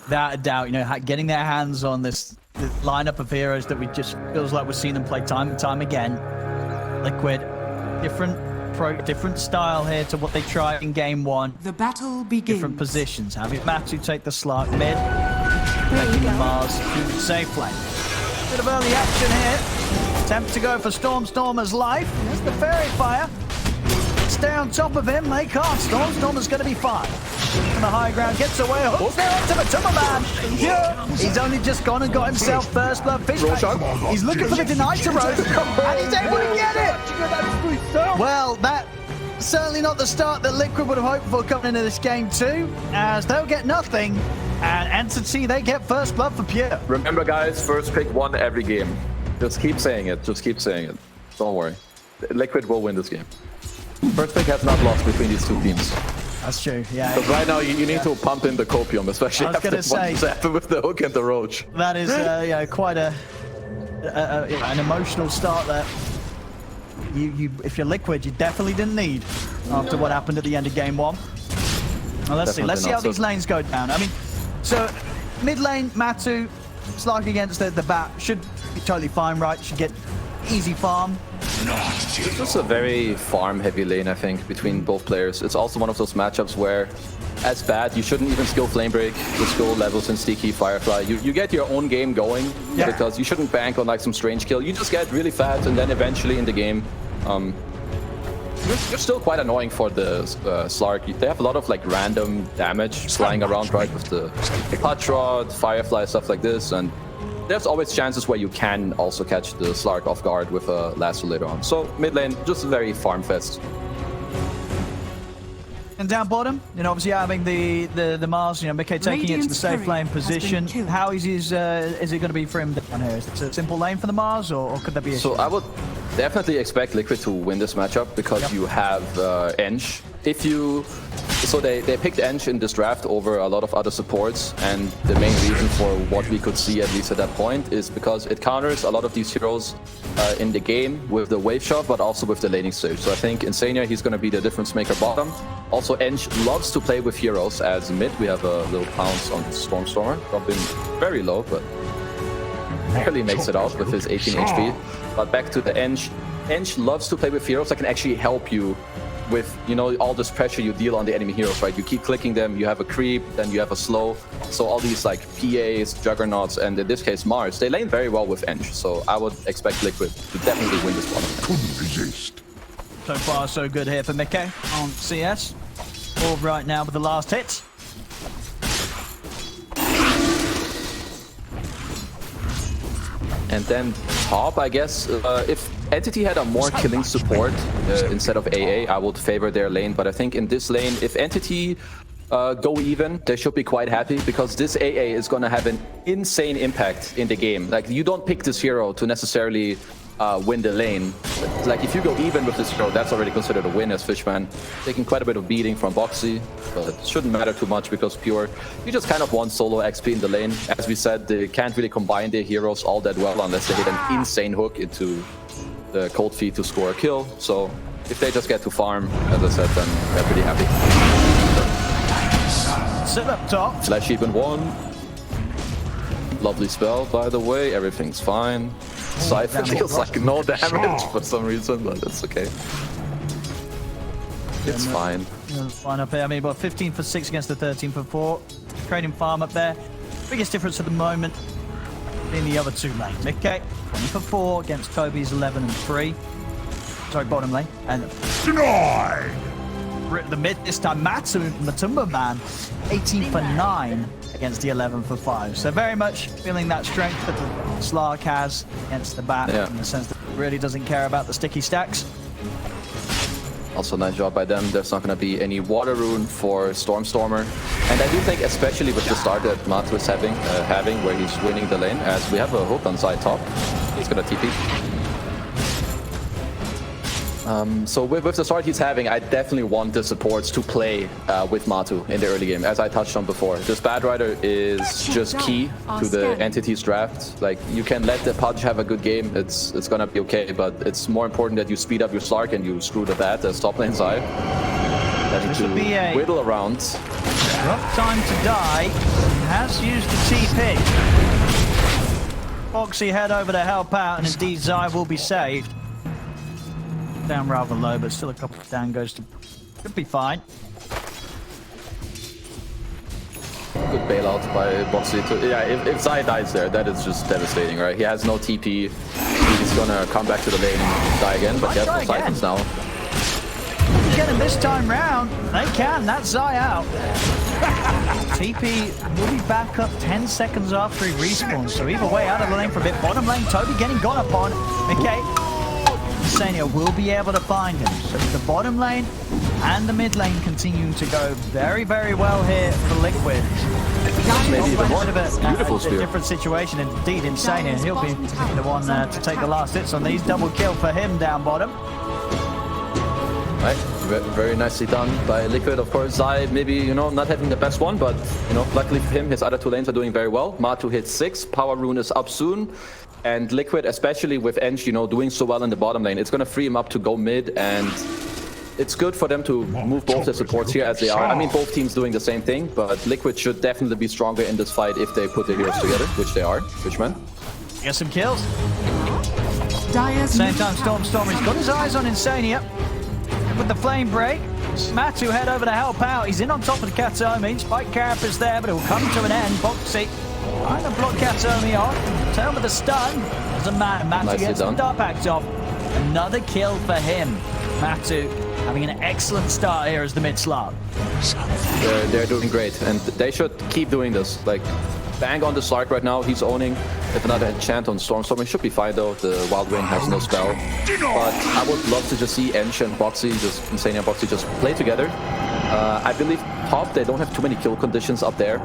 Without a doubt, you know, getting their hands on this lineup of heroes that we just feels like we're seeing them play time and time again. Liquid, different style here to what they tried in game one. The battle begins. Different positions. Having Matu take the Slark mid, making Mars safe lane. Bit of early action here. Attempt to go for Storm's life. There's the Fairy Fire. Stay on top of him. They can't. Storm's going to be fine. On the high ground, gets away. Hooks there onto the Tumberman. Yeah. He's only just gone and got himself first blood. He's looking for the deny to Rose, and he's able to get it. Well, that's certainly not the start that Liquid would have hoped for coming into this game too, as they'll get nothing. And Entity, they get first blood for Pure. Remember, guys, first pick won every game. Just keep saying it. Just keep saying it. Don't worry. Liquid will win this game. First pick has not lost between these two teams. That's true, yeah. Because right now you need to pump in the copium, especially after what just happened with the hook and the roach. That is quite an emotional start there. If you're Liquid, you definitely didn't need after what happened at the end of game one. Well, let's see how these lanes go down. I mean, so mid lane, Matu, Slark against the bat should be totally fine, right? Should get easy farm. It's just a very farm-heavy lane, I think, between both players. It's also one of those matchups where, as bad, you shouldn't even skill Flame Break, just go levels in Sticky, Firefly. You get your own game going, because you shouldn't bank on like some strange kill. You just get really fast, and then eventually in the game, you're still quite annoying for the Slark. They have a lot of like random damage flying around, right, with the Pudge Rod, Firefly, stuff like this, and there's always chances where you can also catch the Slark off guard with a lasso later on. So mid lane, just a very farm fest. And down bottom, you know, obviously having the Mars, you know, Mickey taking it to the safe lane position. How easy is it going to be for him down here? Is it a simple lane for the Mars, or could there be a So I would definitely expect Liquid to win this matchup because you have Ench. So they picked Ench in this draft over a lot of other supports, and the main reason for what we could see, at least at that point, is because it counters a lot of these heroes in the game with the wave shot, but also with the laning stage. So I think Insania, he's going to be the difference maker bottom. Also, Ench loves to play with heroes as mid. We have a little pounce on Stormstormer, dropping very low, but barely makes it out with his 18 HP. But back to the Ench. Ench loves to play with heroes that can actually help you with, you know, all this pressure you deal on the enemy heroes, right? You keep clicking them, you have a creep, then you have a slow. So all these like PAs, Juggernauts, and in this case Mars, they lane very well with Ench. So I would expect Liquid to definitely win this one. Couldn't resist. So far, so good here for Mickey on CS. All right now with the last hit. And then top, I guess, if Entity had a more killing support instead of AA, I would favor their lane. But I think in this lane, if Entity go even, they should be quite happy because this AA is going to have an insane impact in the game. Like, you don't pick this hero to necessarily win the lane. Like, if you go even with this hero, that's already considered a win as Fishman. Taking quite a bit of beating from Boxy, but it shouldn't matter too much because Pure, you just kind of want solo XP in the lane. As we said, they can't really combine their heroes all that well unless they hit an insane hook into the cold feet to score a kill. So if they just get to farm, as I said, then they're pretty happy. Sit up top. Flash even one. Lovely spell, by the way. Everything's fine. Cypher deals like no damage for some reason, but it's okay. It's fine. Fine up here. I mean, about 15 for 6 against the 13 for 4. Trading farm up there. Biggest difference at the moment in the other two lanes. Mickey, 20 for 4 against Kobe's 11 and 3. Sorry, bottom lane. And Denied! the mid this time, Matumba Man, 18 for 9 against the 11 for 5. So very much feeling that strength that the Slark has against the bat in the sense that it really doesn't care about the sticky stacks. Also, nice job by them. There's not going to be any water rune for Stormstormer. And I do think, especially with the start that Matu is having where he's winning the lane, as we have a hook on side top, he's going to TP. So with the start he's having, I definitely want the supports to play with Matu in the early game, as I touched on before. This Bad Rider is just key to the Entity's draft. Like, you can let the Pudge have a good game, it's gonna be okay, but it's more important that you speed up your Slark and you screw the Bat as top lane side. That need to whittle around. Rough time to die. Has used the TP. Foxy head over to help out, and indeed Zai will be saved. Down rather low, but still a couple of dangos to... Could be fine. Good bailout by Boxy. Yeah, if Zai dies there, that is just devastating, right? He has no TP. He's gonna come back to the lane and die again, but he has no siphons now. Get him this time round. They can. That's Zai out. TP will be back up 10 seconds after he respawns. So either way, out of the lane for a bit. Bottom lane, Toby getting gone upon. Okay. Insania will be able to find him. So the bottom lane and the mid lane continuing to go very, very well here for Liquid. Maybe even more. Beautiful spear. A different situation indeed. Insania, he'll be the one to take the last hits on these. Double kill for him down bottom. Right, very nicely done by Liquid. Of course, Zai maybe, you know, not having the best one, but, you know, luckily for him, his other two lanes are doing very well. Matu hits 6, Power Rune is up soon, and Liquid, especially with Ench, you know, doing so well in the bottom lane, it's going to free him up to go mid, and it's good for them to move both their supports here as they are. I mean, both teams doing the same thing, but Liquid should definitely be stronger in this fight if they put their heroes together, which they are. Switchman. Get some kills. Same time, Stormy's got his eyes on Insania. With the flame break, Matu head over to help out. He's in on top of the Katomi. Spike Carapace there, but it will come to an end. Boxy trying to block Katomi off. Tail with a stun. Doesn't matter. Matu gets the Dark Pact off. Another kill for him. Matu having an excellent start here as the mid Slark. They're doing great, and they should keep doing this. Like, bang on the Slark right now. He's owning. If another enchant on Storm, he should be fine though. The Wild Wing has no spell. But I would love to just see Ench and Boxy, just Insania and Boxy, just play together. I believe top, they don't have too many kill conditions up there.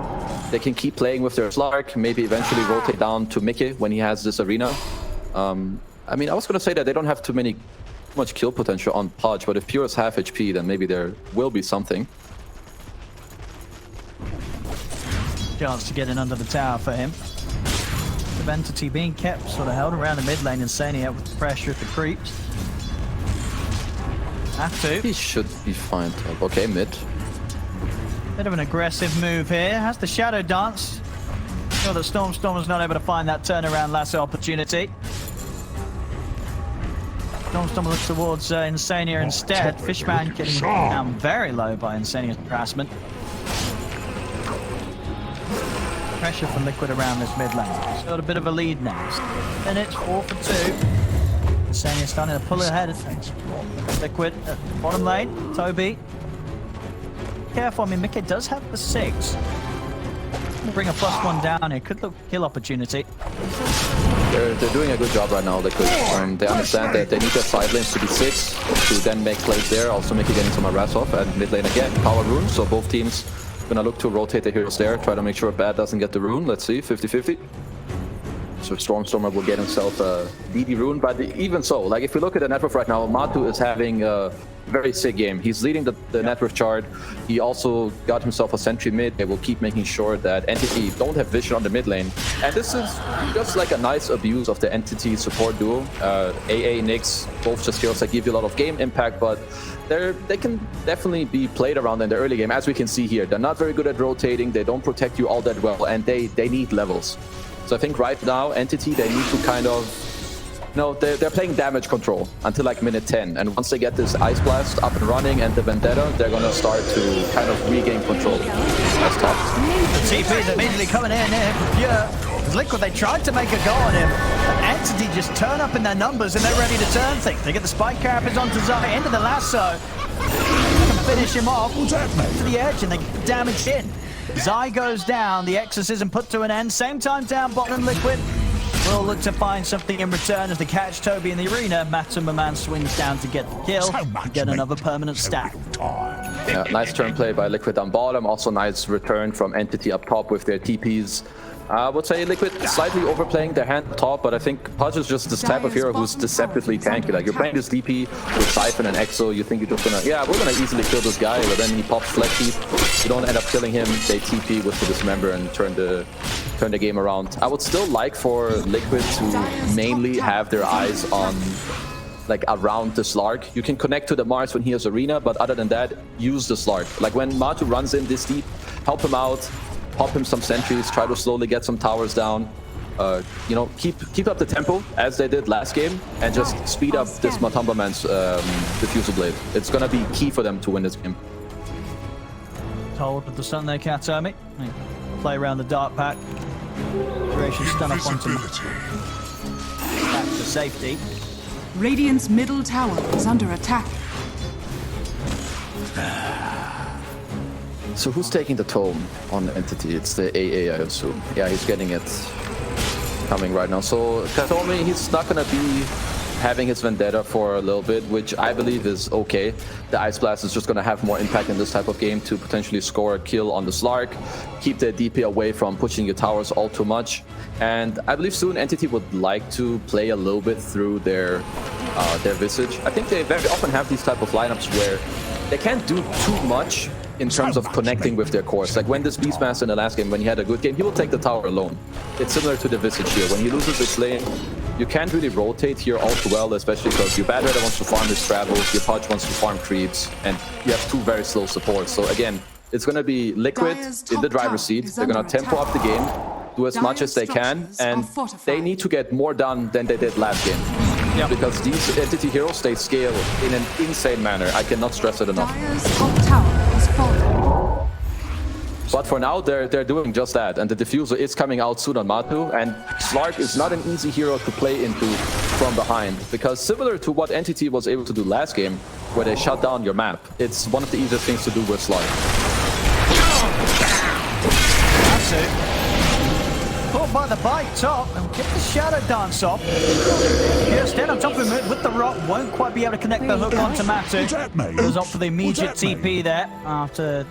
They can keep playing with their Slark, maybe eventually rotate down to Mickey when he has this arena. I mean, I was going to say that they don't have too much kill potential on Pudge, but if Pure is half HP, then maybe there will be something. Chance to get in under the tower for him. The entity being kept sort of held around the mid lane, Insania with the pressure of the creeps. Have to. He should be fine. Okay, mid. Bit of an aggressive move here. Has the shadow dance. Sure that Storm is not able to find that turnaround lasso opportunity. Storm looks towards Insania instead. Fishman getting down very low by Insania's harassment. Pressure from Liquid around this mid lane. He's got a bit of a lead now. Minutes, 4 for 2. Insania starting to pull ahead. Liquid at bottom lane. Toby. Careful, I mean, Mickey does have the 6. Bring a +1 down here. Could look kill opportunity. They're doing a good job right now, Liquid. They understand that they need their side lanes to be 6 to then make plays there. Also Mickey getting some harass off, and mid lane again, Power Rune. So both teams gonna look to rotate the heroes there, try to make sure Bad doesn't get the rune. Let's see, 50-50. So Stormer will get himself a DD rune, but even so, like if we look at the network right now, Matu is having a very sick game. He's leading the network chart. He also got himself a sentry mid. They will keep making sure that Entity don't have vision on the mid lane. And this is just like a nice abuse of the Entity support duo. AA, Nyx, both just heroes that give you a lot of game impact, but they can definitely be played around in the early game, as we can see here. They're not very good at rotating. They don't protect you all that well, and they need levels. So I think right now, Entity, they need to kind of... No, they're playing damage control until like minute 10. And once they get this Ice Blast up and running and the Vendetta, they're going to start to kind of regain control. That's top. The TP's immediately coming in here for Pure. Because Liquid, they tried to make a go on him. But Entity just turn up in their numbers and they're ready to turn things. They get the Spike Carapace onto Zai, into the lasso. They can finish him off to the edge and they get damage in. Zai goes down, the Exorcism put to an end. Same time down bottom, Liquid will look to find something in return as they catch Toby in the arena. Maman swings down to get the kill, get another permanent stack. Yeah, nice turn play by Liquid on bottom. Also nice return from Entity up top with their TPs. I would say Liquid slightly overplaying their hand top, but I think Pudge is just this type of hero who's deceptively tanky. Like, you're playing this DP with Siphon and Exo, you think you're just gonna, yeah, we're gonna easily kill this guy, but then he pops Flex Heat. You don't end up killing him, they TP with the Dismember and turn the game around. I would still like for Liquid to mainly have their eyes on like around the Slark. You can connect to the Mars when he has Arena, but other than that, use the Slark. Like when Matu runs in this deep, help him out, pop him some sentries, try to slowly get some towers down. You know, keep up the tempo as they did last game, and just speed up this Matumba Man's Diffusal Blade. It's gonna be key for them to win this game. Hold with the stun there, Katomi. Play around the dark pack. Duration stun up onto back to safety. Radiant's middle tower is under attack. So who's taking the tome on the entity? It's the AA, I assume. Yeah, he's getting it coming right now. So Katomi, he's not gonna be having his Vendetta for a little bit, which I believe is okay. The Ice Blast is just gonna have more impact in this type of game to potentially score a kill on the Slark, keep the DP away from pushing your towers all too much. And I believe soon Entity would like to play a little bit through their Visage. I think they very often have these type of lineups where they can't do too much in terms of connecting with their cores. Like when this Beastmaster in the last game, when he had a good game, he will take the tower alone. It's similar to the Visage here. When he loses his lane, you can't really rotate here all too well, especially because your Bad Rider wants to farm his travels, your Pudge wants to farm creeps, and you have two very slow supports. So again, it's going to be Liquid in the driver's seat. They're going to tempo up the game, do as much as they can, and they need to get more done than they did last game. Yep. Because these entity heroes, they scale in an insane manner. I cannot stress it enough. Dire's top tower has fallen. But for now, they're doing just that, and the Diffuser is coming out soon on Matu, and Slark is not an easy hero to play into from behind, because similar to what Entity was able to do last game, where they shut down your map, it's one of the easiest things to do with Slark. That's it. Caught by the bite top and get the Shadow Dance off. Here, stand on top of him with the rock. Won't quite be able to connect the hook onto Matu. Goes up for the immediate TP there after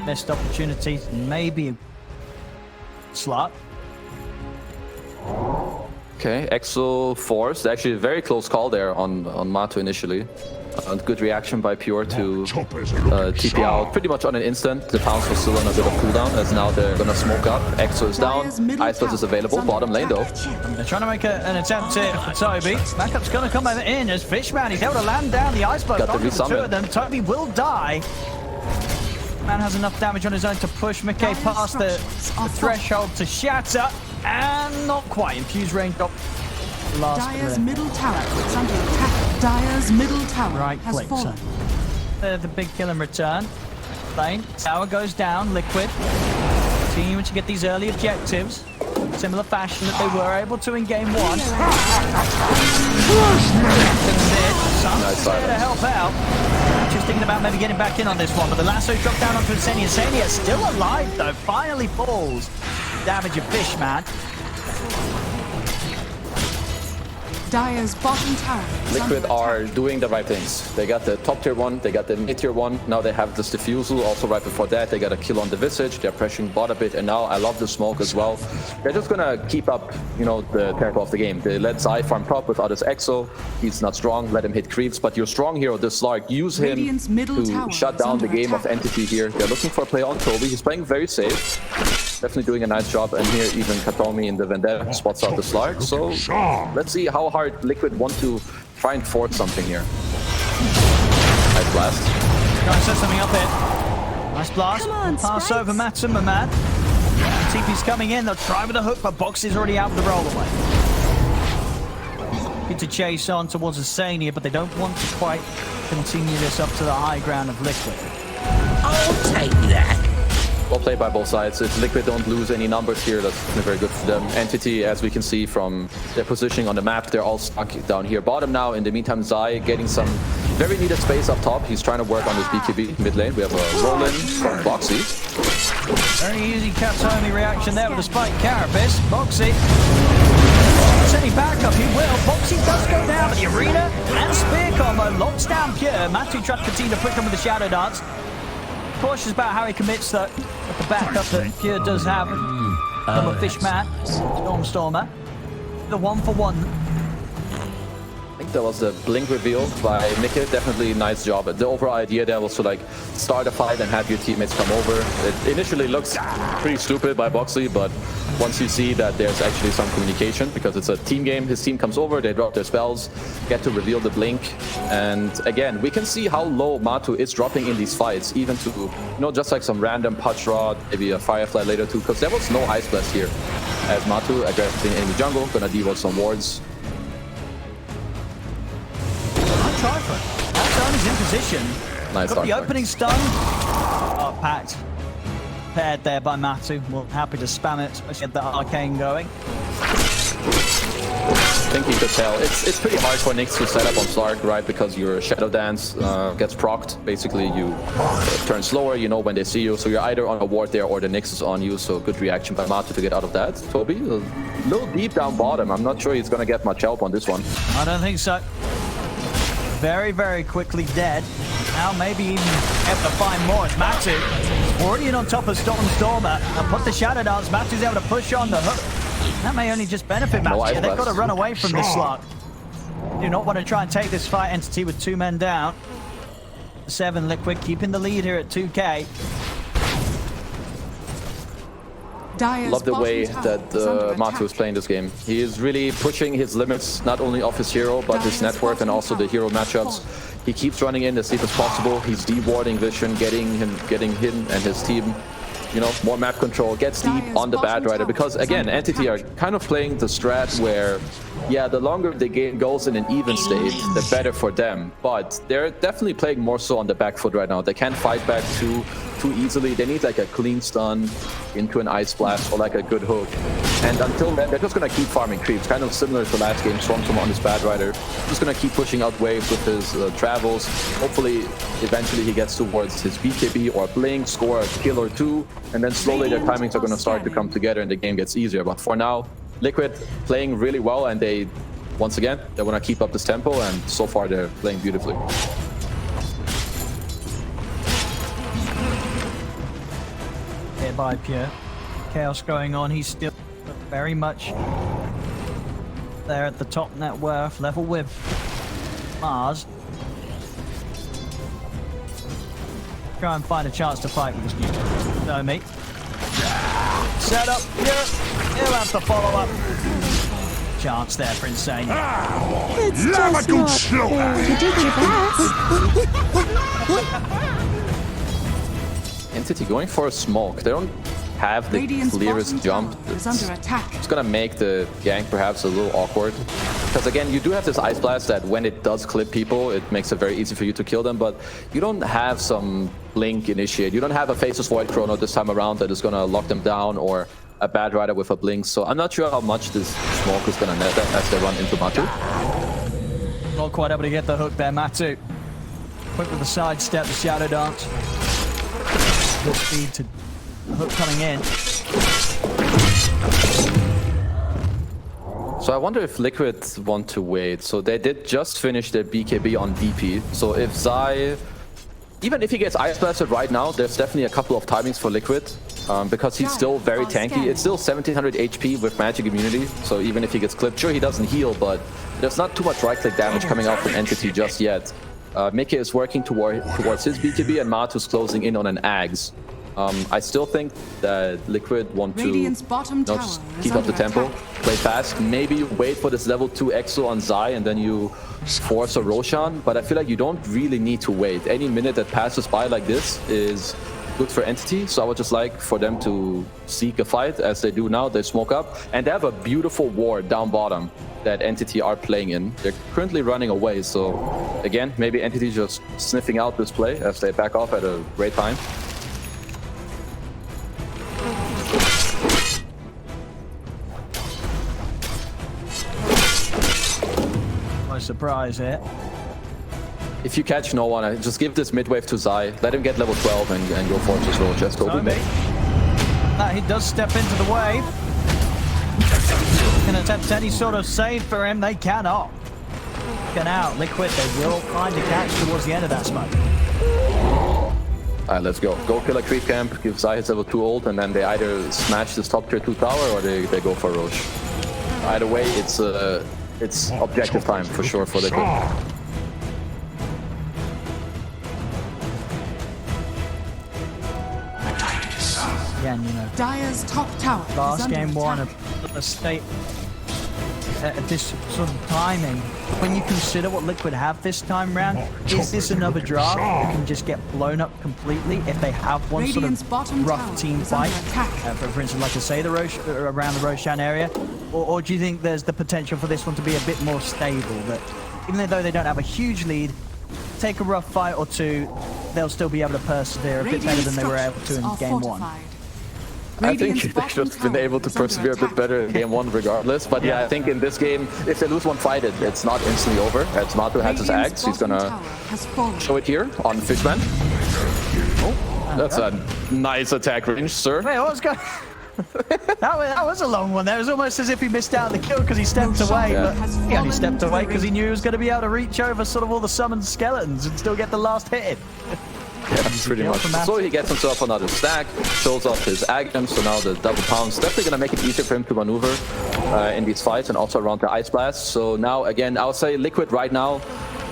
missed opportunities. Maybe Slark. Okay, Exo forced. Actually, a very close call there on Matu initially. Good reaction by Pure to TP out pretty much on an instant. The Pounce was still on a bit of cooldown, as now they're gonna smoke up. Exo is down. Ice Blast is available. Bottom lane though. They're trying to make an attempt here for Toby. Backup's gonna come in as Fishman. He's able to land down the Ice Blast. Got the Two resummon. of them. Toby will die. Man has enough damage on his own to push Mickey past the threshold to shatter, and not quite. Infuse range up. Dire's middle tower is under attack. Dire's middle tower has click, fallen. so the big kill in return. Lane, tower goes down, Liquid. Continuing to get these early objectives. Similar fashion that they were able to in game one. Nice there to help out. Just thinking about maybe getting back in on this one, but the lasso dropped down onto Insania. Insania still alive though, finally falls. Damage of Fishman. Dire's bottom tower is Liquid under are attack. doing the right things. They got the top tier one, they got the mid tier one. Now they have this Diffusal. Also right before that, they got a kill on the Visage. They're pressuring bot a bit, and now I love the smoke as well. They're just gonna keep up, you know, the tempo of the game. They let Zai farm top without his Exo. He's not strong. Let him hit creeps. But your strong hero, this Slark, use him Radiant's middle to tower shut is down the under game of attack. Entity here. They're looking for a play on Toby. He's playing very safe. Definitely doing a nice job. And here even Katomi in the Vendetta spots out the Slark. So let's see how hard Liquid want to try and force something here. Nice blast. Trying to set something up here. Nice blast. Come on, Pass Sprites. over Matsuma, man. TP's coming in. They'll try with a hook, but Box is already out of the roll away. Need to chase on towards Insania, but they don't want to quite continue this up to the high ground of Liquid. I'll take that. Well played by both sides. If Liquid don't lose any numbers here, that's very good for them. Entity, as we can see from their positioning on the map, they're all stuck down here bottom now. In the meantime, Zai getting some very needed space up top. He's trying to work on his BKB mid lane. We have a roll-in from Boxy. Very easy Katomi reaction there with the spike carapace. Boxy. Any backup, he will. Boxy does go down, but the arena and spear combo locks down Pure. Matu tried to continue to push him with the Shadow Dance. Cautious about how he commits though, with the backup that Pure does have. Number Fishman, Stormstormer. The 1-for-1. I think There was a blink reveal by Mickey. Definitely nice job. The overall idea there was to like start a fight and have your teammates come over. It initially looks pretty stupid by Boxley, but once you see that there's actually some communication, because it's a team game, his team comes over, they drop their spells, get to reveal the blink. And again, we can see how low Matu is dropping in these fights, even to, you know, just like some random Pudge rod, maybe a Firefly later too, because there was no Ice Blast here. As Matu aggressively in the jungle, gonna devote some wards. Trifle. That stun is in position. Nice. Got the opening stun. Oh, packed. Paired there by Matu. Well, happy to spam it, especially at the arcane going. I think you could tell. It's pretty hard for Nyx to set up on Slark, right? Because your Shadow Dance gets procced. Basically, you turn slower, you know when they see you. So you're either on a ward there or the Nyx is on you. So good reaction by Matu to get out of that. Toby, a little deep down bottom. I'm not sure he's going to get much help on this one. I don't think so. Very, very quickly dead. Now maybe even able to find more. It's Matu already in on top of Stormer. And put the Shadow Dance. Matu's able to push on the hook. That may only just benefit Matu. Yeah, they've got to run away from this Slark. Do not want to try and take this fight. Entity with 2 men down. 7 Liquid keeping the lead here at 2K. Love the way that Matu is playing this game. He is really pushing his limits, not only of his hero, but his net worth and also the hero matchups. He keeps running in as deep as possible. He's dewarding Vision, getting him and his team, you know, more map control, gets deep on the Bad Rider. Because again, Entity are kind of playing the strat where, yeah, the longer the game goes in an even state, the better for them. But they're definitely playing more so on the back foot right now. They can't fight back too easily. They need like a clean stun into an Ice Blast or like a good hook. And until then, they're just going to keep farming creeps, kind of similar to last game, Stormstorm on his Bad Rider. Just going to keep pushing out waves with his travels. Hopefully, eventually he gets towards his BKB or Blink, score a kill or 2, and then slowly their timings are going to start to come together and the game gets easier. But for now, Liquid playing really well, and they, once again, they want to keep up this tempo, and so far they're playing beautifully. Hit by Pure. Chaos going on. He's still very much there at the top net worth, level with Mars. Try and find a chance to fight with this new Nomi. Set up. He'll have to follow up. Chance there for Insane. It's just not fair. You did your best. Entity going for a smoke. They don't have the clearest jump. It's gonna make the gank perhaps a little awkward. Because again, you do have this Ice Blast that when it does clip people, it makes it very easy for you to kill them, but you don't have some Blink initiate. You don't have a Faceless Void Chrono this time around that is gonna lock them down, or a Bad Rider with a Blink. So I'm not sure how much this smoke is gonna net them as they run into Matu. Not quite able to get the hook there, Matu. Quick with the sidestep, the Shadow Dance. Good speed to hook coming in. So I wonder if Liquid want to wait. So they did just finish their BKB on DP. So if Zai, even if he gets Ice Blasted right now, there's definitely a couple of timings for Liquid. Because he's still very tanky. It's still 1700 HP with magic immunity. So even if he gets clipped, sure he doesn't heal, but there's not too much right-click damage coming out from Entity just yet. Mickey is working towards his BKB, and Matu's closing in on an Ags. I still think that Liquid want to just keep up the tempo, play fast, maybe wait for this level 2 Exo on Zai, and then you force a Roshan. But I feel like you don't really need to wait. Any minute that passes by like this is good for Entity, so I would just like for them to seek a fight as they do now. They smoke up, and they have a beautiful ward down bottom that Entity are playing in. They're currently running away, so again, maybe Entity just sniffing out this play as they back off at a great time. No surprise here. If you catch no one, just give this mid wave to Zai, let him get level 12 and go for his roll chest open. He does step into the wave. Can attempt any sort of save for him, they cannot. Get out, Liquid, they will find a catch towards the end of that smoke. Alright, let's go. Go kill a creep camp, give Zai his level 2 ult, and then they either smash this top tier 2 tower or they go for Roche. Either way, it's it's objective time for sure for Liquid. Again, you know, Dire's top tower is last under game one, attack. a state at this sort of timing. When you consider what Liquid have this time round, is this another draft that can just get blown up completely if they have one Radiant's sort bottom of tower rough team is under fight? attack. For instance, like I say, the around the Roshan area, or do you think there's the potential for this one to be a bit more stable? That even though they don't have a huge lead, take a rough fight or two, they'll still be able to persevere a bit better than they were able to in game one. I think they should have been able to persevere a bit better in game one regardless. But yeah, I think in this game, if they lose one fight, it's not instantly over. As Matu has his axe, he's gonna show it here on Fishman. Oh, that's a nice attack range, sir. Wait, what was going that was a long one there. It was almost as if he missed out on the kill because he stepped away. Yeah. But he only stepped away because he knew he was going to be able to reach over sort of all the summoned skeletons and still get the last hit in. Yeah, pretty much. So he gets himself another stack, shows off his Agam, so now the double pound's definitely going to make it easier for him to maneuver in these fights and also around the Ice Blast. So now, again, I'll say Liquid right now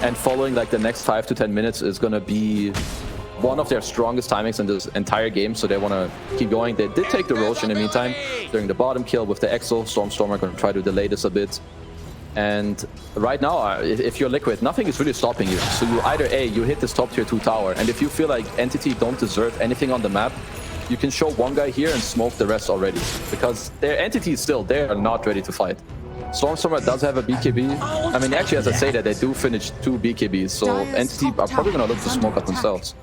and following like the next 5 to 10 minutes is going to be one of their strongest timings in this entire game, so they want to keep going. They did take the Roche in the meantime during the bottom kill with the Exo. Stormstormer going to try to delay this a bit. And right now, if you're Liquid, nothing is really stopping you. So you either A, you hit this top tier 2 tower, and if you feel like Entity don't deserve anything on the map, you can show one guy here and smoke the rest already. Because their Entity is still, they are not ready to fight. Stormstormer does have a BKB. I mean, actually, as I say that, they do finish 2 BKBs, so Entity are probably going to look to smoke up themselves.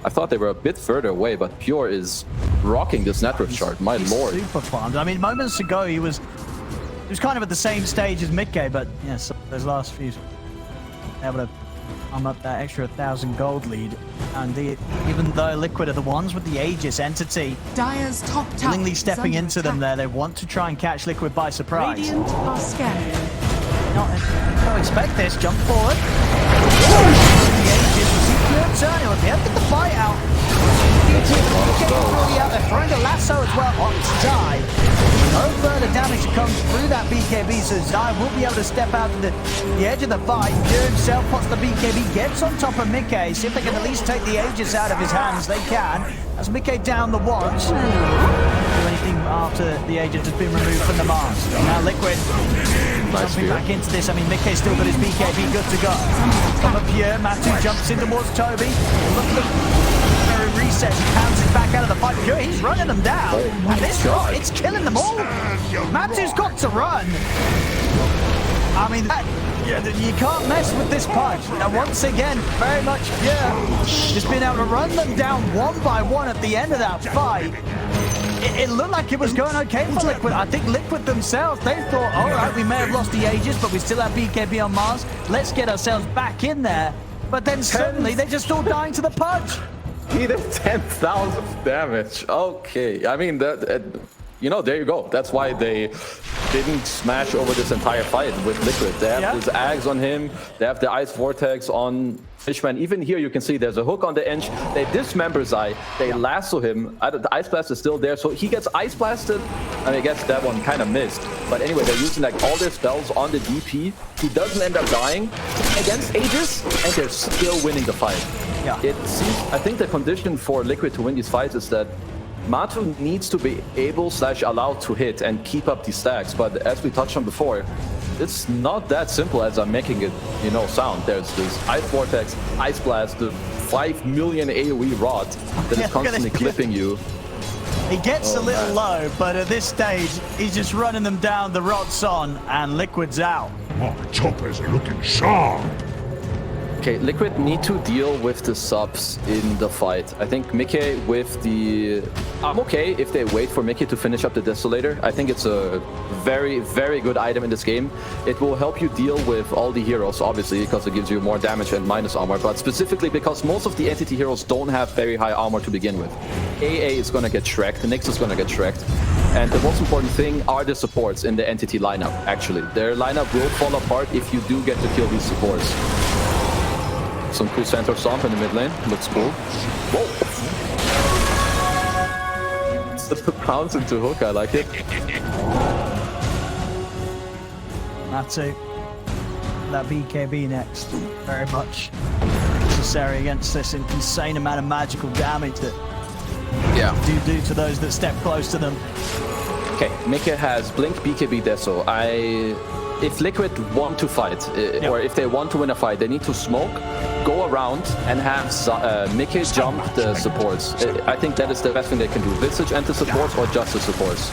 I thought they were a bit further away, but Pure is rocking this network chart. My lord. Super fun. I mean, moments ago, he was kind of at the same stage as Mickey, but yes, those last few able to come up that extra 1,000 gold lead. And even though Liquid are the ones with the Aegis Entity, Dire's top tower willingly is stepping under into them attack. there, they want to try and catch Liquid by surprise. Radiant are scanning. Don't expect this. Jump forward. The Aegis will see Pure turn. He'll be able to get the fight out. They're throwing a lasso as well. On Zai. No further damage comes through that BKB, so Zai will be able to step out to the edge of the fight. Pure himself pots the BKB, gets on top of Mickey. See if they can at least take the Aegis out of his hands. They can. As Mickey down the watch. Do anything after the Aegis has been removed from the mast. Now Liquid jumping back into this. I mean, Mickey's still got his BKB good to go. From a Pure, Matu jumps in towards Toby. Look, resets, pounds it back out of the fight. Pure, he's running them down. Oh and this rock, it's killing them all. Matu's got to run. I mean, you can't mess with this Pudge. And once again, very much Pure just been able to run them down one by one at the end of that fight. It looked like it was going okay for Liquid. I think Liquid themselves, they thought, all right, we may have lost the Aegis, but we still have BKB on Mars. Let's get ourselves back in there. But then suddenly, they're just all dying to the Pudge. He did 10,000 damage. Okay, I mean, you know, there you go. That's why they didn't smash over this entire fight with Liquid. They have this Ags on him. They have the Ice Vortex on Fishman. Even here, you can see there's a hook on the Ench. They dismember Zai. They lasso him. The Ice Blast is still there, so he gets Ice Blasted. I mean, I guess that one kind of missed. But anyway, they're using like all their spells on the DP. He doesn't end up dying against Aegis, and they're still winning the fight. Yeah. It seems, I think the condition for Liquid to win these fights is that Matu needs to be able / allowed to hit and keep up these stacks. But as we touched on before, it's not that simple as I'm making it, you know, sound. There's this Ice Vortex, Ice Blast, the 5 million AoE rod that is constantly clipping you. He gets a little low, but at this stage, he's just running them down. The rod's on, and Liquid's out. My choppers are looking sharp. Okay, Liquid need to deal with the subs in the fight. I think Mickey with the... I'm okay if they wait for Mickey to finish up the Desolator. I think it's a very, very good item in this game. It will help you deal with all the heroes, obviously, because it gives you more damage and minus armor, but specifically because most of the Entity heroes don't have very high armor to begin with. AA is going to get Shrek'd, Nyx is going to get Shrek'd. And the most important thing are the supports in the Entity lineup, actually. Their lineup will fall apart if you do get to kill these supports. Some cool center stomp in the mid lane. Looks cool. Whoa! The pounce into hook, I like it. Matu that BKB next. Very much necessary against this insane amount of magical damage that do to those that step close to them. Okay, Mika has Blink, BKB, Deso. If Liquid want to fight, or if they want to win a fight, they need to smoke, go around, and have Mika jump the supports. I think that is the best thing they can do. Visage enter supports or just the supports.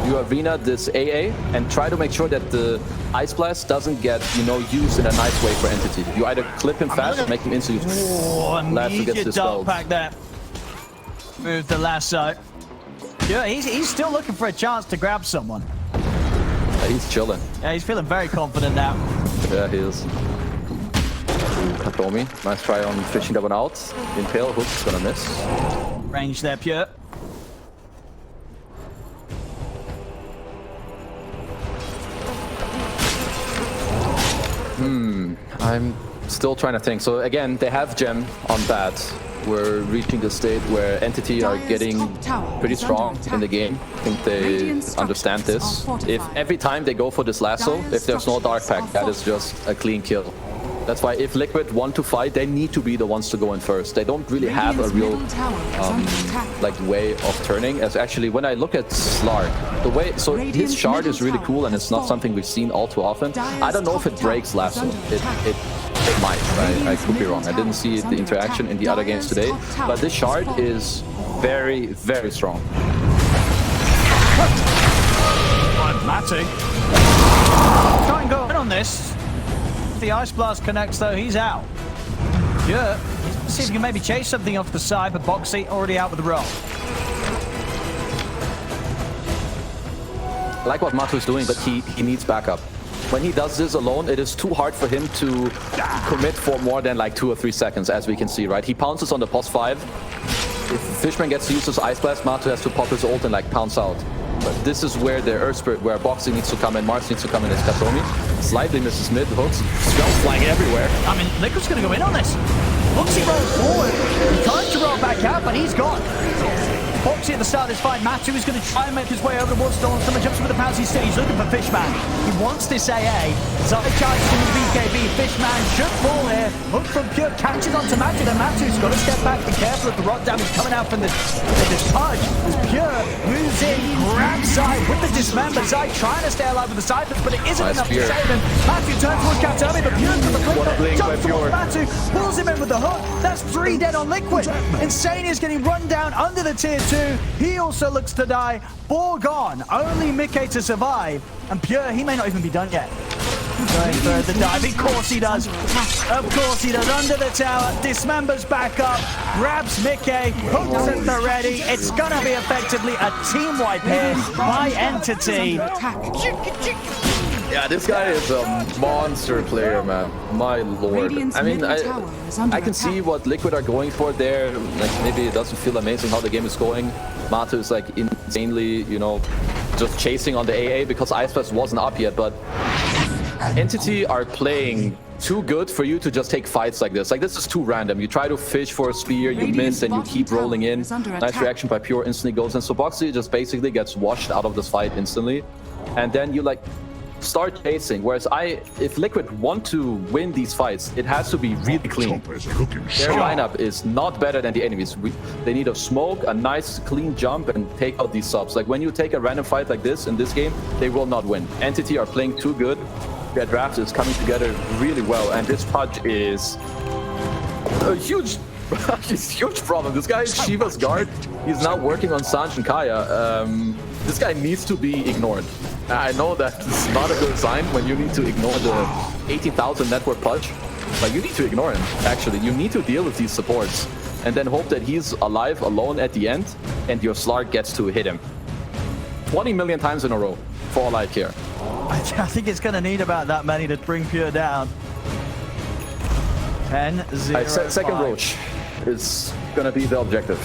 You arena this AA and try to make sure that the Ice Blast doesn't get, used in a nice way for Entity. You either clip him fast or make him instantly. Immediate dark pack there. Move the lasso. Yeah, he's still looking for a chance to grab someone. He's chilling. Yeah, he's feeling very confident now. Yeah, he is. Katomi, nice try on fishing that one out. Impale, hook's gonna miss. Range there, Pure. I'm still trying to think. So again, they have Gem on bat. We're reaching the state where Entity are getting pretty strong in the game. I think they understand this. If every time they go for this lasso, if there's no dark pack, that is just a clean kill. That's why if Liquid want to fight, they need to be the ones to go in first. They don't really have a real way of turning. As actually, when I look at Slark, his shard is really cool, and it's not something we've seen all too often. I don't know if it breaks lasso. It might. I could be wrong. I didn't see the interaction in the other games today, but this shard is very, very strong. Matty. Try and go in on this. If the Ice Blast connects, though, he's out. Yeah. See if he can maybe chase something off the side, but Boxy already out with the roll. I like what Matu's doing, but he needs backup. When he does this alone, it is too hard for him to commit for more than like 2 or 3 seconds, as we can see, right? He pounces on the pos 5. If Fishman gets to use his Ice Blast, Matu has to pop his ult and like pounce out. But this is where the Earth Spirit, where Boxy needs to come in, Mars needs to come in as Katomi. Slightly misses mid, hooks, spells flying everywhere. I mean, Liquid's going to go in on this. Boxy rolls forward. He tries to roll back out, but he's gone. Boxy at the start of this fight. Matu is going to try and make his way over towards Storm. Someone jumps with the pounce. He's looking for Fishman. He wants this AA. Zai charges into the BKB. Fishman should fall here. Hook from Pure catches onto Matu. Then Matu's got to step back. Be careful of the rot damage coming out from this Pudge. As Pure moves in, grabs Zai with the dismember. Zai trying to stay alive with the Cyphers, but it isn't enough to save him. Matu turns towards Katomi, but Pure's got the blink. Jumps towards Matu, pulls him in with the hook. That's 3 dead on Liquid. Insane is getting run down under the tier 2. He also looks to die. 4 gone. Only Mickey to survive. And Pure, he may not even be done yet. Going for the dive. Of course he does. Of course he does. Under the tower. Dismembers back up. Grabs Mickey. Hooks at the ready. It's going to be effectively a team wipe here by Entity. Yeah, this guy is a monster player, man. My lord. I mean, I can see what Liquid are going for there. Like, maybe it doesn't feel amazing how the game is going. Matu is like insanely, just chasing on the AA because Ice Blast wasn't up yet. But Entity are playing too good for you to just take fights like this. Like, this is too random. You try to fish for a spear, you miss, and you keep rolling in. Nice reaction by Pure, instantly goes in. So Boxy just basically gets washed out of this fight instantly. And then you like start chasing. Whereas if Liquid want to win these fights, it has to be really clean. Their lineup is not better than the enemies. They need a smoke, a nice clean jump, and take out these subs. Like, when you take a random fight like this in this game, they will not win. Entity are playing too good. Their draft is coming together really well, and this Pudge is a huge problem. This guy is Shiva's guard. He's now working on Sanj and Kaya. This guy needs to be ignored. I know that it's not a good sign when you need to ignore the 18,000 network Pudge, but you need to ignore him, actually. You need to deal with these supports and then hope that he's alive alone at the end and your Slark gets to hit him 20 million times in a row, for all I care. I think it's going to need about that many to bring Pure down. 10-0. Second Roach is going to be the objective.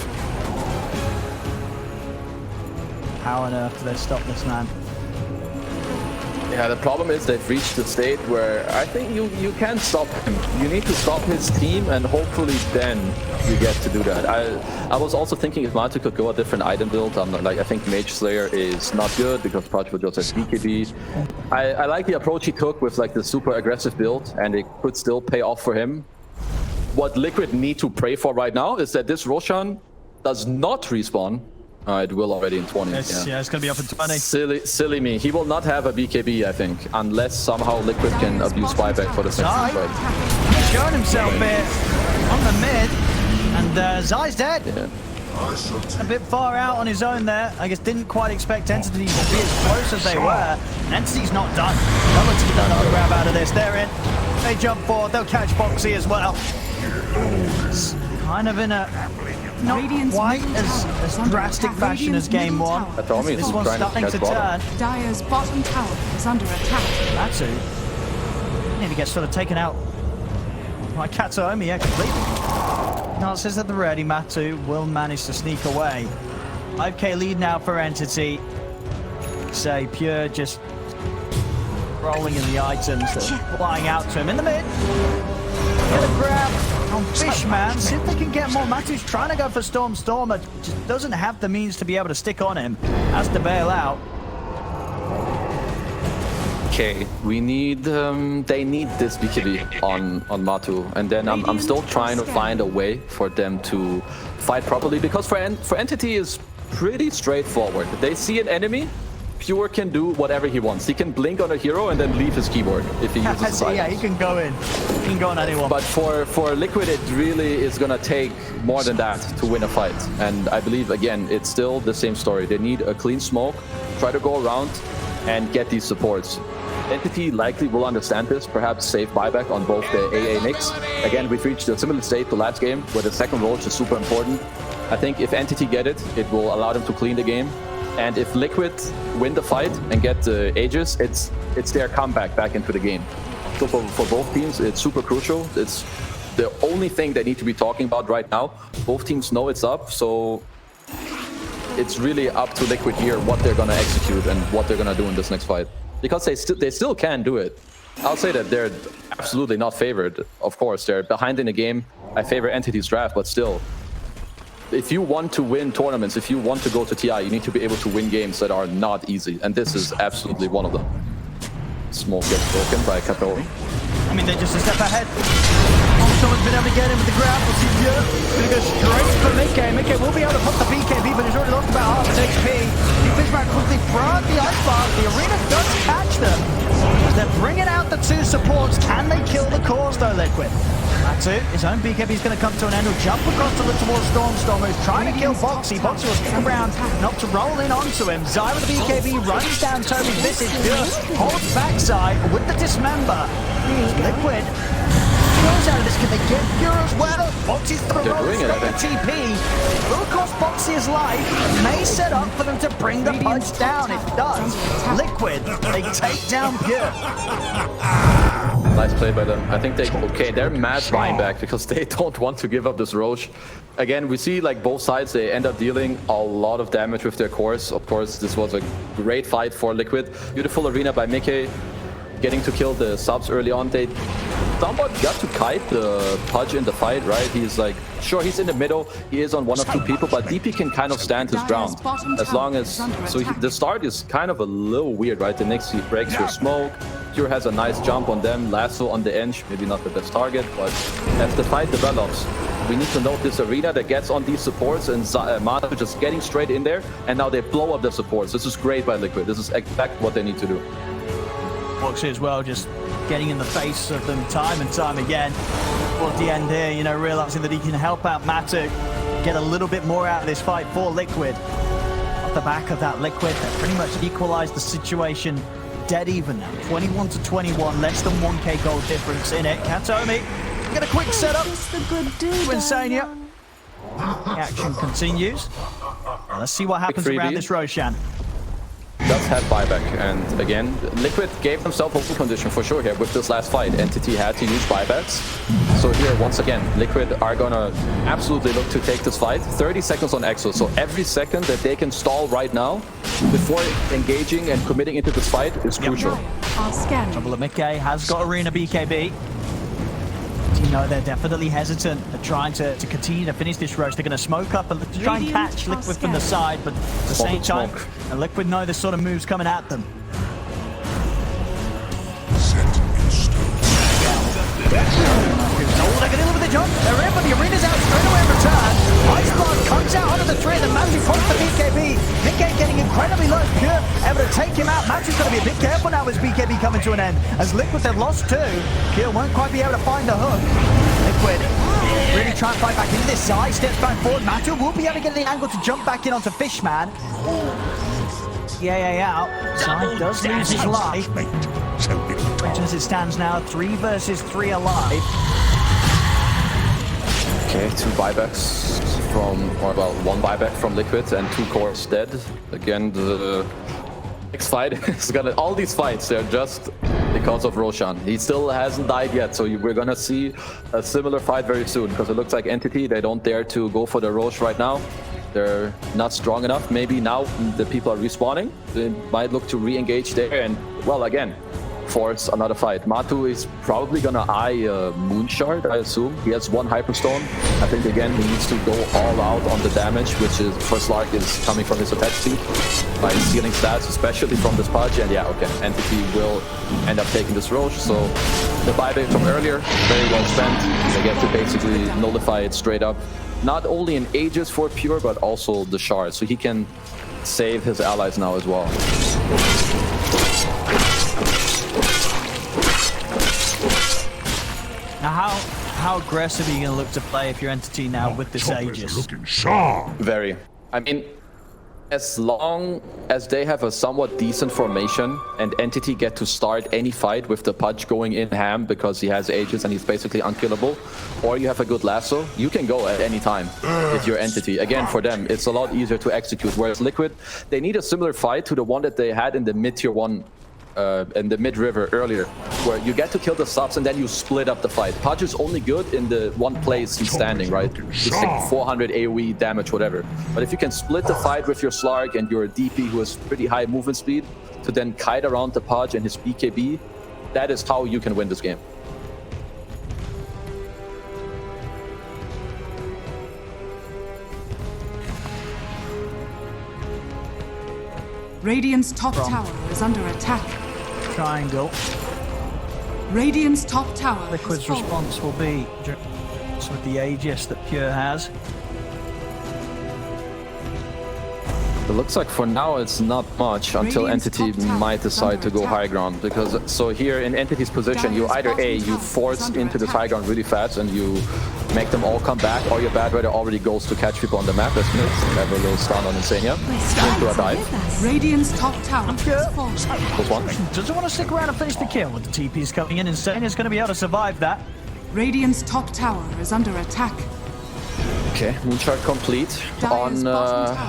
How on earth do they stop this man? Yeah, the problem is they've reached the state where I think you can't stop him. You need to stop his team, and hopefully then you get to do that. I was also thinking if Matu could go a different item build. I think Mage Slayer is not good because Pudge would just have BKB. I like the approach he took with like the super aggressive build, and it could still pay off for him. What Liquid need to pray for right now is that this Roshan does not respawn. It will already in 20. Yeah, it's going to be up in 20. Silly me. He will not have a BKB, I think, unless somehow Liquid can abuse buyback for the next fight. He's showing himself here on the mid, and Zai's dead. Yeah. A bit far out on his own there. I guess didn't quite expect Entity to be as close as they were. And Entity's not done. Dota2 done another grab out of this. They're in. They jump forward. They'll catch Boxy as well. It's kind of in a not quite as drastic fashion as game one. This one's starting to turn. Dire's bottom tower is under attack. Matu nearly gets sort of taken out by Kataomi, yeah, completely. Chances at the ready, Matu will manage to sneak away. 5k lead now for Entity. Say Pure just rolling in the items that are flying out to him in the mid. Get a grab on Fishman, see if they can get more. Matu's trying to go for Stormer, just doesn't have the means to be able to stick on him. Has to bail out. Okay, we need, they need this BKB on Matu, and then I'm still trying to find a way for them to fight properly, because for Entity is pretty straightforward. They see an enemy, Pure can do whatever he wants. He can blink on a hero and then leave his keyboard if he uses his items. Yeah, he can go in. He can go on anyone. But for Liquid, it really is gonna take more than that to win a fight. And I believe, again, it's still the same story. They need a clean smoke, try to go around and get these supports. Entity likely will understand this, perhaps save buyback on both the AA mix. Again, we've reached a similar state to last game, where the second roach is super important. I think if Entity get it, it will allow them to clean the game. And if Liquid win the fight and get the Aegis, it's their comeback back into the game. So for both teams, it's super crucial. It's the only thing they need to be talking about right now. Both teams know it's up, so it's really up to Liquid here what they're gonna execute and what they're gonna do in this next fight. Because they still can do it. I'll say that they're absolutely not favored. Of course, they're behind in the game. I favor Entity's draft, but still. If you want to win tournaments, if you want to go to TI, you need to be able to win games that are not easy. And this is absolutely one of them. Smoke gets broken by Kato. I mean, they're just a step ahead. Someone's been able to get him with the grab. We'll see Pure. Gonna go straight for Mickey. Mickey will be able to put the BKB, but he's already lost about half his HP. Fishman quickly throw out the ice bar. The arena does catch them. They're bringing out the two supports. Can they kill the cores, though, Liquid? Matu, his own BKB is going to come to an end. He'll jump across to look towards Stormer, who's trying to kill Boxy. Boxy will stick around, not to roll in onto him. Zai with the BKB runs down Toby's visage. Pure holds backside with the dismember. Liquid goes out of this. Can they get Pure as well? Boxy's through a TP. Will cost Boxy his life. May set up for them to bring the Pudge down. It does. Liquid, they take down Pure. Nice play by them. I think they're mad buying back because they don't want to give up this Roche. Again, we see like both sides, they end up dealing a lot of damage with their cores. Of course, this was a great fight for Liquid. Beautiful arena by Mickey, getting to kill the subs early on. They somewhat got to kite the Pudge in the fight, right? He's like, sure, he's in the middle. He is on one of two people, but DP can kind of stand his ground. As long as, the start is kind of a little weird, right? The next he breaks your smoke. Pure has a nice jump on them, lasso on the Ench, maybe not the best target, but as the fight develops, we need to note this arena that gets on these supports, and Matu just getting straight in there, and now they blow up the supports. This is great by Liquid. This is exactly what they need to do. Boxy as well, just getting in the face of them time and time again. Towards the end here, you know, realizing that he can help out Matu get a little bit more out of this fight for Liquid. Off the back of that Liquid, that pretty much equalized the situation. Dead even now, 21 to 21, less than 1k gold difference in it. Kataomi, get a quick setup to Insania. The action continues. Let's see what happens around this Roshan. does have buyback, and again, Liquid gave themselves open condition for sure here with this last fight. Entity had to use buybacks. So here, once again, Liquid are gonna absolutely look to take this fight. 30 seconds on Exo, so every second that they can stall right now before engaging and committing into this fight is crucial. I'll scan. Trouble at Mickey has got Arena BKB. You know, they're definitely hesitant. They're trying to continue to finish this rush. They're going to smoke up and try and catch Liquid from the side, but at the same time, and Liquid know this sort of move's coming at them. Oh, they're going to live with the jump. They're in, but the arena's out straight away in return. Iceblast comes out onto the tree, and Matthew points the BKB. Mickey getting incredibly low. Pure able to take him out. Matthew's going to be a bit careful now as BKB coming to an end. As Liquid, they've lost two. Pure won't quite be able to find the hook. Liquid really trying to fight back into this. Zai steps back forward. Matthew will be able to get the angle to jump back in onto Fishman. Yeah, out. Zai does lose his life. As it stands now, 3 versus 3 alive. Okay, 2 buybacks from, or well, 1 buyback from Liquid and 2 cores dead. Again, the next fight is gonna, all these fights, they're just because of Roshan. He still hasn't died yet, so we're gonna see a similar fight very soon, because it looks like Entity, they don't dare to go for the Rosh right now. They're not strong enough. Maybe now the people are respawning, they might look to re-engage there, and well, again, force another fight. Matu is probably gonna eye Moonshard, I assume. He has 1 Hyperstone. I think again he needs to go all out on the damage, which is for Slark is coming from his attack speed by stealing stats, especially from this Pudge. And yeah, okay, Entity will end up taking this Roche. So the buyback from earlier, very well spent. They get to basically nullify it straight up. Not only in Aegis for Pure, but also the Shard. So he can save his allies now as well. Now, how aggressive are you going to look to play if you're Entity now with this Aegis? Looking sharp. Very. I mean, as long as they have a somewhat decent formation and Entity get to start any fight with the Pudge going in ham because he has Aegis and he's basically unkillable, or you have a good lasso, you can go at any time with your Entity. Again, for them, it's a lot easier to execute. Whereas Liquid, they need a similar fight to the one that they had in the mid-tier 1 in the mid-river earlier, where you get to kill the subs and then you split up the fight. Pudge is only good in the one place he's standing, right? He's like 400 AoE damage, whatever. But if you can split the fight with your Slark and your DP who has pretty high movement speed to then kite around the Pudge and his BKB, that is how you can win this game. Radiant's top tower is under attack. Triangle. Radiant's top tower. Liquid's response will be with the Aegis that Pure has. It looks like for now it's not much until Entity might decide to go high ground, because so here in Entity's position you either you force into this high ground really fast and you make them all come back, or your bad weather already goes to catch people on the map. As have a little stun on Insania into a dive. Radiant's top tower is falling. Close one. Doesn't want to stick around and finish the kill with the TPs coming in. Insania's going to be able to survive that. Radiant's top tower is under attack. Okay, Moonshard complete on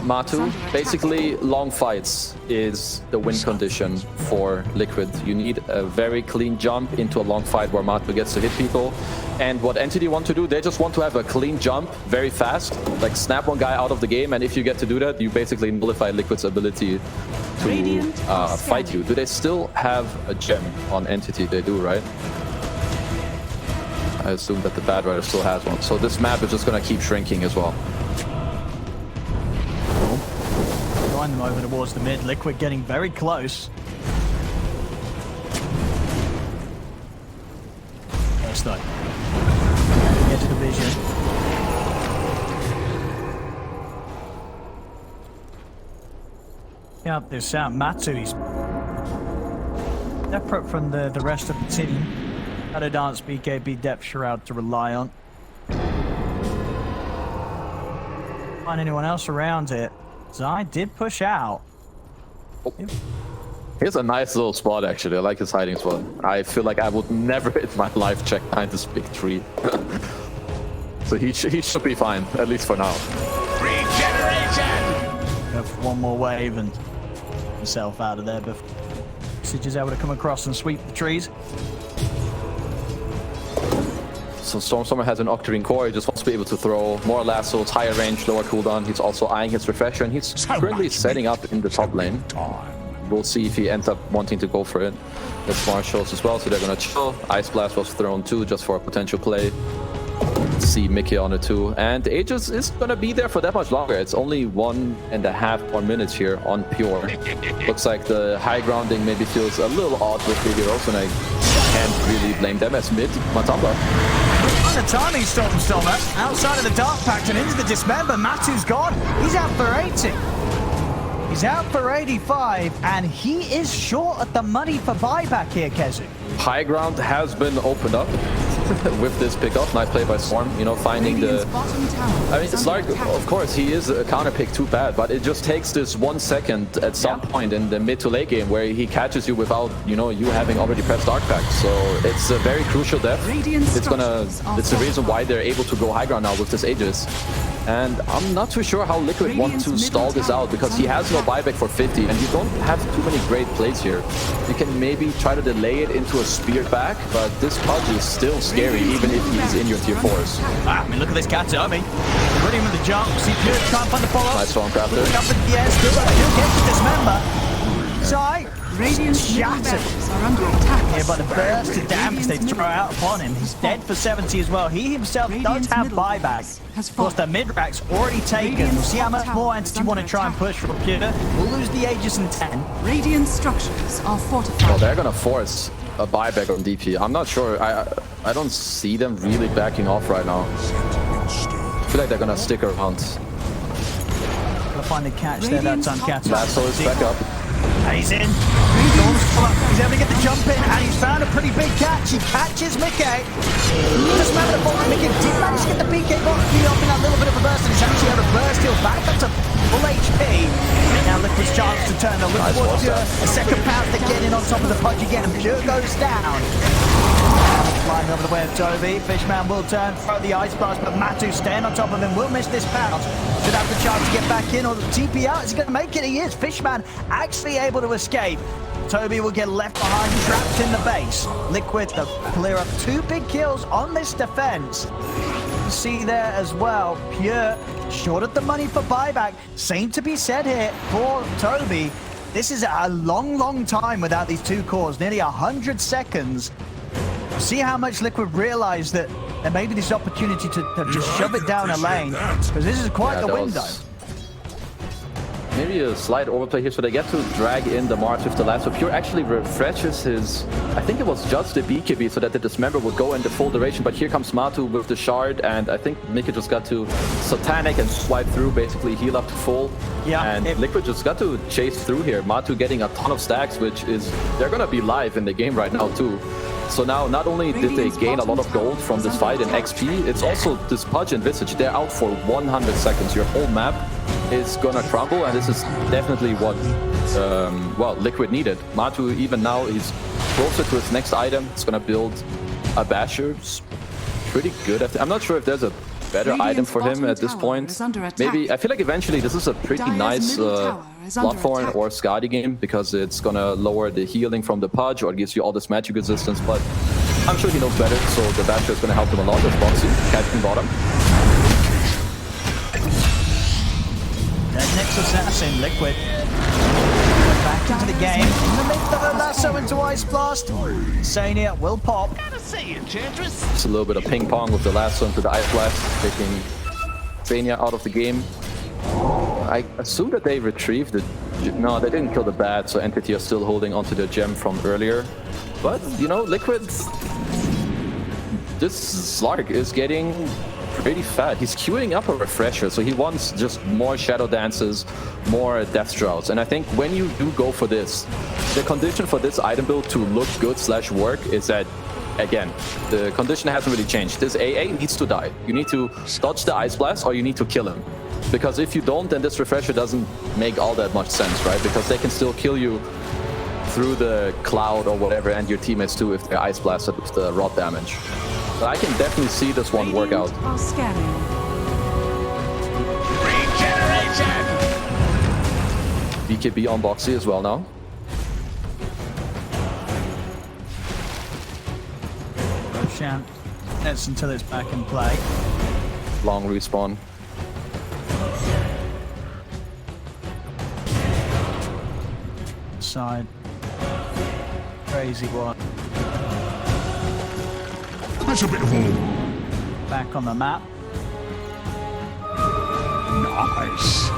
Matu. Basically, long fights is the win condition for Liquid. You need a very clean jump into a long fight where Matu gets to hit people. And what Entity want to do, they just want to have a clean jump very fast, like snap one guy out of the game, and if you get to do that, you basically nullify Liquid's ability to fight you. Do they still have a gem on Entity? They do, right? I assume that the bad rider still has one. So this map is just going to keep shrinking as well. Drawing them over towards the mid. Liquid getting very close. First though. Get to the vision. Yeah, there's Matsu. He's separate from the rest of the team. Had a dance BKB depth shroud to rely on. Find anyone else around it? Zai did push out. Oh. Here's a nice little spot actually. I like his hiding spot. I feel like I would never in my life check behind this big tree. So he should be fine, at least for now. Regeneration! Go for one more wave and himself out of there before Pudge is able to come across and sweep the trees. So Stormstormer has an Octarine core. He just wants to be able to throw more lassos, higher range, lower cooldown. He's also eyeing his refresher, and he's currently setting up in the top lane. We'll see if he ends up wanting to go for it. The Smart shows as well, so they're gonna chill. Ice Blast was thrown too, just for a potential play. See Mickey on it too, and Aegis is gonna be there for that much longer. It's only 1.5 more minutes here on Pure. Looks like the high grounding maybe feels a little odd with the heroes, and I can't really blame them as mid Matamba. On the timing, Stormstormer, outside of the Dark Pact and into the Dismember, Matu's gone. He's out for 80. He's out for 85, and he is short at the money for buyback here, Kezu. High ground has been opened up with this pickoff. Nice play by Storm, you know, finding the... I mean, Slark, of course, he is a counter pick too bad, but it just takes this 1 second at some point in the mid to late game where he catches you without, you know, you having already pressed Dark Pact. So it's a very crucial death. It's the reason why they're able to go high ground now with this Aegis. And I'm not too sure how Liquid want to stall this out, because he has no buyback for 50, and you don't have too many great plays here. You can maybe try to delay it into a spear back, but this Pudge is still scary, even if he's in your tier 4s. I mean, look at this Katami. Ready with the jump. See Pure trying to find the follow-up. Nice Stormcrafter. Yes, still get to Dismember. Sai, shattered. Here by the burst of damage they throw out upon him. He's dead for 70 as well. He himself does have buyback. Of course, the mid-rack's already taken. We'll see how much more Entity want to try and push from Pure. We'll lose the Aegis in 10. Radiant structures are fortified. Well, they're gonna force a buyback on DP. I'm not sure. I don't see them really backing off right now. I feel like they're gonna stick around. Gotta find the catch there that time, catch. Lasso is back up. And he's in. He's able to get the jump in, and he's found a pretty big catch. He catches Mickey. Just remember the ball. Mickey did manage to get the PK bot off in a little bit of a burst, and he's actually able to burst heal back up to full HP. And now Liquid's chance to turn the look towards Pure. A second pound to get in on top of the Pudge again, and Pure goes down. Flying over the way of Toby. Fishman will turn, throw the Ice Blast, but Matu staying on top of him will miss this pound. Should have the chance to get back in, or the TP out. Is he going to make it? He is. Fishman actually able to escape. Toby will get left behind, trapped in the base. Liquid to clear up 2 big kills on this defense. You see there as well, Pure short of the money for buyback. Same to be said here for Toby. This is a long, long time without these 2 cores, nearly 100 seconds. See how much Liquid realized that there may be this opportunity to just shove it down a lane, because this is quite the window. Maybe a slight overplay here, so they get to drag in the Mars with the lasso. Pure actually refreshes his... I think it was just the BKB so that the Dismember would go in the full duration, but here comes Matu with the shard, and I think Mika just got to Satanic and swipe through, basically heal up to full. Yeah, and Liquid just got to chase through here. Matu getting a ton of stacks, which is... They're gonna be live in the game right now too. So now, not only did they gain a lot of gold from this fight in XP, it's also this Pudge and Visage. They're out for 100 seconds. Your whole map is gonna crumble, and this is definitely what, well, Liquid needed. Matu, even now, he's closer to his next item. It's gonna build a Basher. It's pretty good. I'm not sure if there's a better item for him at this point. Maybe, I feel like eventually this is a pretty nice Bloodthorn or Skadi game, because it's gonna lower the healing from the Pudge, or it gives you all this magic resistance, but I'm sure he knows better, so the Basher is gonna help him a lot with Boxy, catching bottom. That next assassin, Liquid. Back into the game. In the midst of a lasso into Ice Blast. Sania will pop. Enchantress. It's a little bit of ping pong with the lasso into the Ice Blast, taking Sania out of the game. I assume that they retrieved it. No, they didn't kill the bat, so Entity are still holding onto the gem from earlier. But, you know, Liquid... This Slark is getting pretty fat. He's queuing up a refresher, so he wants just more Shadow Dances, more Death Shrouds. And I think when you do go for this, the condition for this item build to look good / work is that, again, the condition hasn't really changed. This AA needs to die. You need to dodge the Ice Blast, or you need to kill him. Because if you don't, then this refresher doesn't make all that much sense, right? Because they can still kill you through the cloud or whatever, and your teammates too if they're Ice Blasted with the rot damage. But I can definitely see this one work out. BKB on Boxy as well now. Roshan, that's until it's back in play. Long respawn. Side. Crazy one. That's a bit of all. Back on the map. Nice.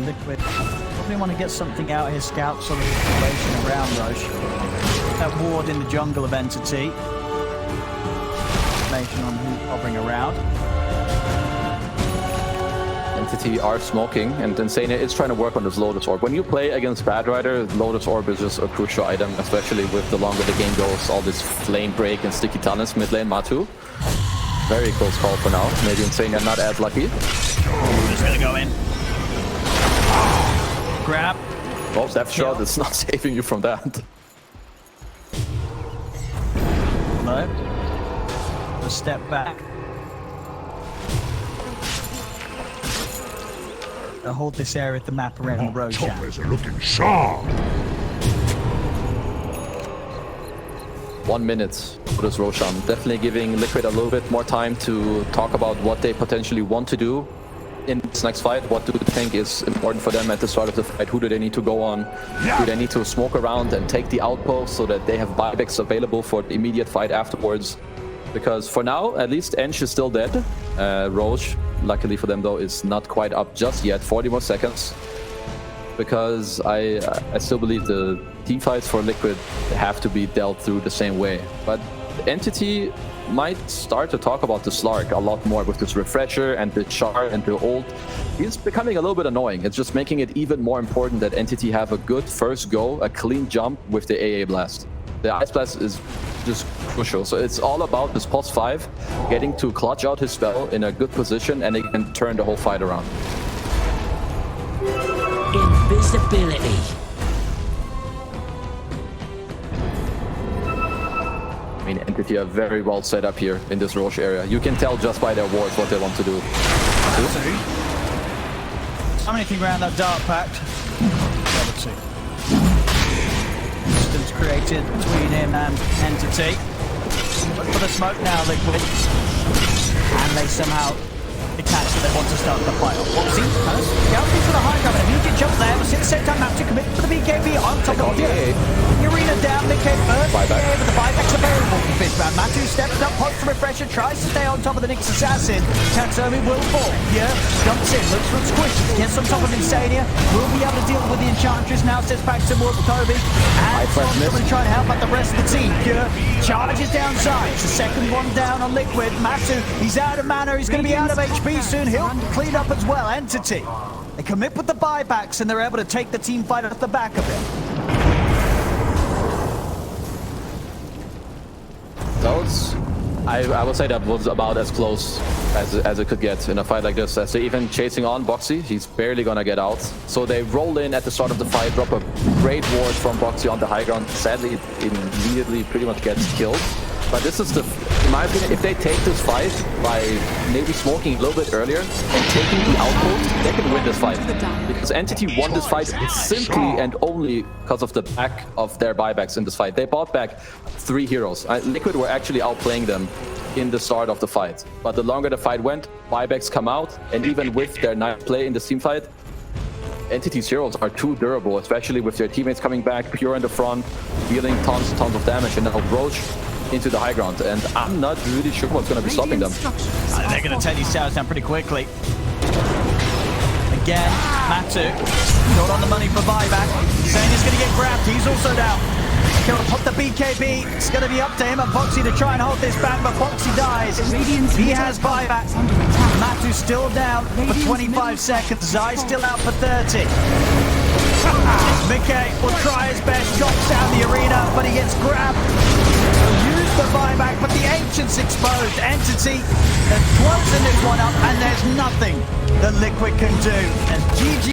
Liquid. Probably want to get something out here, scout sort of situation around Roche. That ward in the jungle of Entity. Information on who's hovering around. Entity are smoking, and Insane is trying to work on this Lotus Orb. When you play against Bad Rider, Lotus Orb is just a crucial item, especially with the longer the game goes, all this Flame Break and Sticky Talons mid lane, Matu. Very close call for now. Maybe Insane not as lucky. Just gonna go in. Grab. Well, that shot is not saving you from that. No. A step back. I'll hold this area of the map around Our Roshan. choppers are looking sharp. 1 minute for this Roshan. Definitely giving Liquid a little bit more time to talk about what they potentially want to do in this next fight. What do they think is important for them at the start of the fight? Who do they need to go on? Do they need to smoke around and take the outpost so that they have buybacks available for the immediate fight afterwards? Because for now, at least Ench is still dead. Roche, luckily for them though, is not quite up just yet. 40 more seconds. Because I still believe the team fights for Liquid have to be dealt through the same way. But the Entity might start to talk about the Slark a lot more with this refresher and the char and the ult. He's becoming a little bit annoying. It's just making it even more important that Entity have a good first go, a clean jump with the AA Blast. The Ice Blast is just crucial. So it's all about this pulse 5, getting to clutch out his spell in a good position, and he can turn the whole fight around. Invisibility. I mean, Entity are very well set up here in this Roche area. You can tell just by their wards what they want to do. How many think around that Dark Pact? Level 2. Distance created between him and Entity. Look for the smoke now, Liquid. And they somehow detach that they want to start the fight. Whoopsie, Galaxy to the high ground, an immediate jump there, but at the same time, have to commit to the BKB on top of the arena down, BK first, but the buyback's available for Fishman. Matu steps up, pops the refresher, tries to stay on top of the Nyx Assassin. Tatsomi will fall here, jumps in, looks for squishy, gets on top of Insania, will be able to deal with the Enchantress, now sets back towards Toby, and going to try and help out the rest of the team. Pure charges downside, it's the second one down on Liquid. Matu, he's out of mana, he's going to be out of HP soon, he'll clean up as well. Entity, they commit with the buybacks and they're able to take the team fight off the back of it. I would say that was about as close as it could get in a fight like this. As they're even chasing on Boxy, he's barely gonna get out. So they roll in at the start of the fight, drop a great ward from Boxy on the high ground. Sadly, it immediately pretty much gets killed. But this is in my opinion, if they take this fight by maybe smoking a little bit earlier and taking the outpost, they can win this fight. Because Entity won this fight simply and only because of the back of their buybacks in this fight. They bought back 3 heroes. Liquid were actually outplaying them in the start of the fight. But the longer the fight went, buybacks come out, and even with their nice play in this team fight, Entity's heroes are too durable, especially with their teammates coming back, Pure in the front, dealing tons of damage, and now Roche into the high ground, and I'm not really sure what's going to be stopping them. They're going to take these towers down pretty quickly. Again, Matu, not on the money for buyback. Saying he's going to get grabbed, he's also down. He'll put the BKB, it's going to be up to him and Foxy to try and hold this back, but Foxy dies. He has buyback. Matu's still down for 25 seconds, Zai still out for 30. Mickey will try his best, drops down the arena, but he gets grabbed. He'll use the buyback, but the Ancient's exposed. Entity closing this one up, and there's nothing that Liquid can do. And GG.